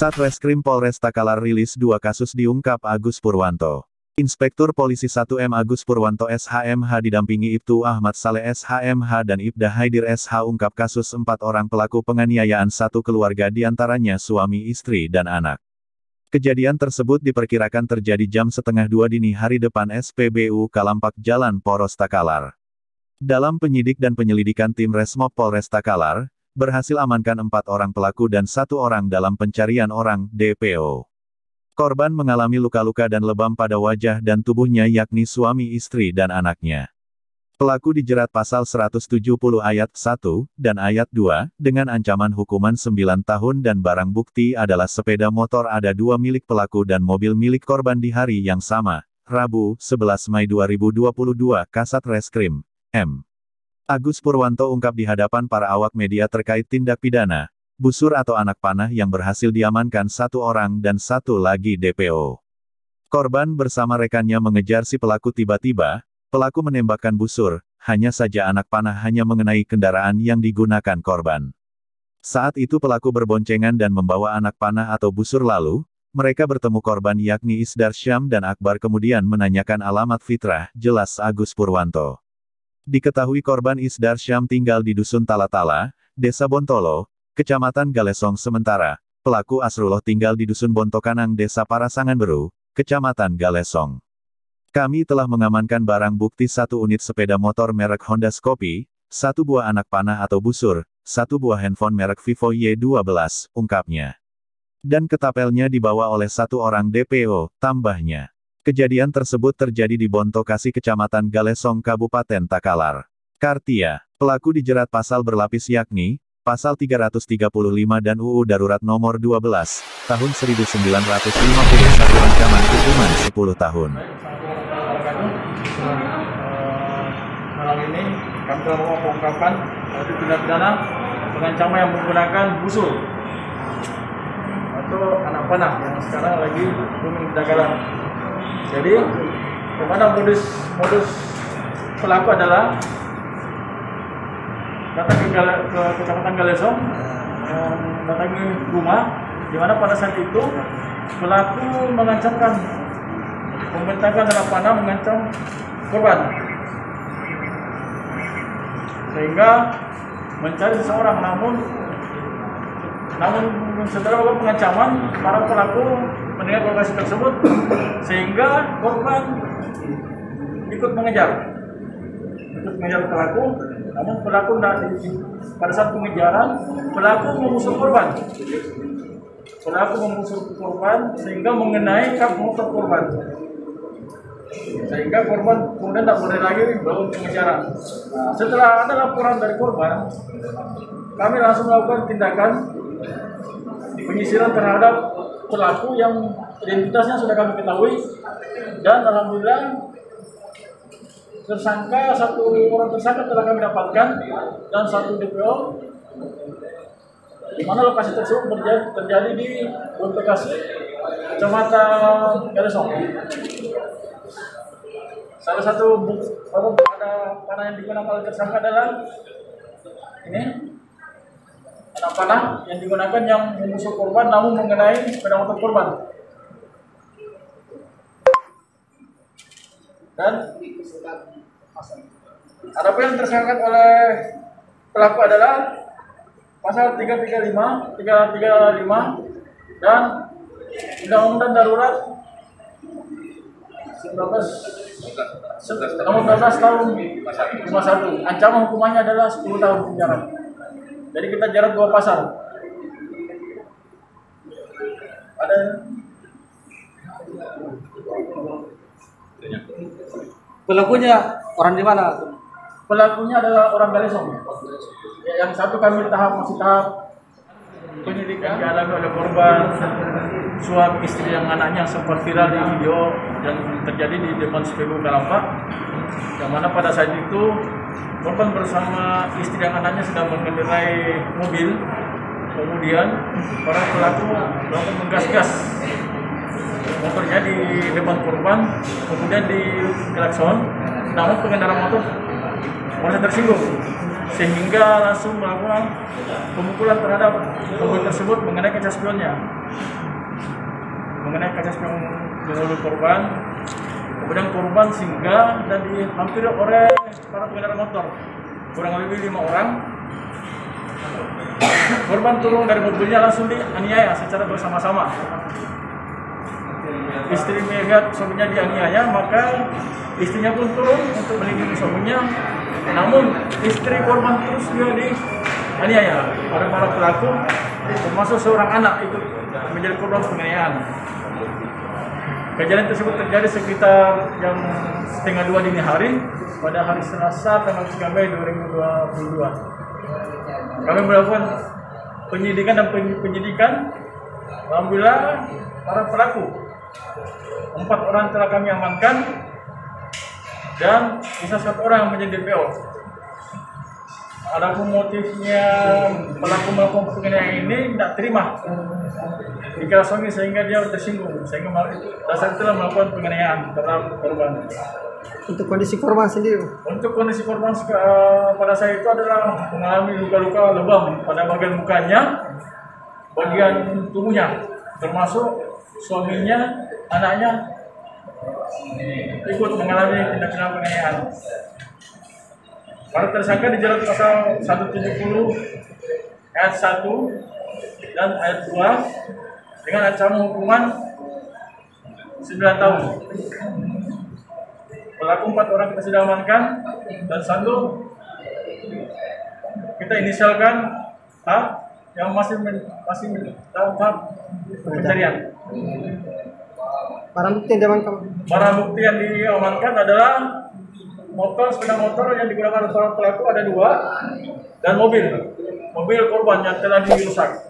Satreskrim Polres Takalar rilis 2 kasus diungkap Agus Purwanto. Inspektur Polisi 1M Agus Purwanto SHMH didampingi Ibtu Ahmad Saleh SHMH dan Ibda Haidir SH ungkap kasus 4 orang pelaku penganiayaan satu keluarga diantaranya suami istri dan anak. Kejadian tersebut diperkirakan terjadi jam setengah 2 dini hari depan SPBU Kalampak Jalan Poros Takalar. Dalam penyidik dan penyelidikan tim Resmob Polres Takalar, berhasil amankan 4 orang pelaku dan 1 orang dalam pencarian orang, DPO. Korban mengalami luka-luka dan lebam pada wajah dan tubuhnya yakni suami istri dan anaknya. Pelaku dijerat pasal 170 ayat 1, dan ayat 2, dengan ancaman hukuman 9 tahun dan barang bukti adalah sepeda motor ada 2 milik pelaku dan mobil milik korban di hari yang sama, Rabu, 11 Mei 2022, Kasat Reskrim, M. Agus Purwanto ungkap di hadapan para awak media terkait tindak pidana, busur atau anak panah yang berhasil diamankan 1 orang dan 1 lagi DPO. Korban bersama rekannya mengejar si pelaku tiba-tiba, pelaku menembakkan busur, hanya saja anak panah hanya mengenai kendaraan yang digunakan korban. Saat itu pelaku berboncengan dan membawa anak panah atau busur lalu, mereka bertemu korban yakni Isdar Syam dan Akbar kemudian menanyakan alamat fitrah, jelas Agus Purwanto. Diketahui korban Isdar Syam tinggal di Dusun Tala-Tala, Desa Bontolo, Kecamatan Galesong sementara, pelaku Asrullah tinggal di Dusun Bontokanang Desa Parasangan Beru, Kecamatan Galesong. Kami telah mengamankan barang bukti 1 unit sepeda motor merek Honda Scoopy, 1 buah anak panah atau busur, 1 buah handphone merek Vivo Y12, ungkapnya. Dan ketapelnya dibawa oleh 1 orang DPO, tambahnya. Kejadian tersebut terjadi di Bontokasi Kecamatan Galesong Kabupaten Takalar. Kartia, pelaku dijerat pasal berlapis yakni, pasal 335 dan UU Darurat nomor 12, tahun 1951 ancaman hukuman 10 tahun. Malam ini kami telah mengungkapkan tindak pidana pengancaman yang menggunakan busur atau anak panah yang sekarang lagi booming di Takalar. Jadi, kemana modus pelaku adalah datang ke Kecamatan Galesong, datangi rumah, di mana pada saat itu pelaku mengancamkan, membentangkan anak panah mengancam korban, sehingga mencari seseorang, namun setelah melakukan pengancaman, para pelaku mendengar lokasi tersebut, sehingga korban ikut mengejar pelaku. Namun pelaku pada saat pengejaran, pelaku mengusung korban, sehingga mengenai kap motor korban, sehingga korban kemudian tak boleh lagi melakukan pengejaran. Nah, setelah ada laporan dari korban, kami langsung melakukan tindakan penyisiran terhadap pelaku yang identitasnya sudah kami ketahui, dan alhamdulillah satu orang tersangka telah kami dapatkan dan 1 DPO, di mana lokasi tersebut terjadi di Bontokasi, Kecamatan Galesong. Salah satu ada panah yang digunakan oleh tersangka adalah ini. Anak panah yang digunakan yang menusuk korban namun mengenai sepeda motor korban. Dan adapun yang tersangka oleh pelaku adalah pasal 335 dan Undang-Undang Darurat nomor 12 tahun 51. Ancaman hukumannya adalah 10 tahun penjara. Jadi kita jerat 2 pasal. Ada pelakunya orang di mana? Pelakunya adalah orang Galesong. Yang satu kami masih tahap penyidikan dialami oleh korban, suami istri yang anaknya sempat viral di video dan terjadi di depan SPBU Kalampak, yang mana pada saat itu korban bersama istri dan anaknya sedang mengendarai mobil. Kemudian para pelaku melakukan menggas-gas motornya di depan korban, kemudian di klakson, namun pengendara motor merasa tersinggung sehingga langsung melakukan pemukulan terhadap mobil tersebut mengenai kaca spionnya, mengenai kaca spion mobil korban. Kemudian korban singgah dan dihampiri oleh para pengendara motor, kurang lebih 5 orang. Korban turun dari mobilnya langsung dianiaya secara bersama-sama. Istri melihat suaminya dianiaya, maka istrinya pun turun untuk melindungi suaminya. Namun istri korban terus juga dianiaya oleh para pelaku, termasuk seorang anak ikut menjadi korban penganiayaan. Kejadian tersebut terjadi sekitar jam 1:30 dini hari pada hari Selasa tanggal 3 Mei 2022. Kami melakukan penyidikan dan penyidikan. Alhamdulillah para pelaku 4 orang telah kami amankan dan sisa 1 orang yang menjadi DPO. Adapun motifnya pelaku melakukan penganiayaan ini tidak terima dikira suami sehingga dia tersinggung, sehingga dasar itulah melakukan penganiayaan terhadap korban. Untuk kondisi korban sendiri? Untuk kondisi korban pada saat itu adalah mengalami luka-luka lebam pada bagian mukanya, bagian tubuhnya, termasuk suaminya, anaknya ikut mengalami tindak pidana penganiayaan. Para tersangka dijerat pasal 170 ayat 1 dan ayat 2 dengan ancaman hukuman 9 tahun. Pelaku 4 orang kita sudah amankan dan 1 kita inisialkan H yang masih dalam tahap pencarian. Barang bukti yang diamankan? Barang bukti yang diamankan adalah sepeda motor yang digunakan oleh pelaku ada 2 dan mobil korban yang telah dirusak.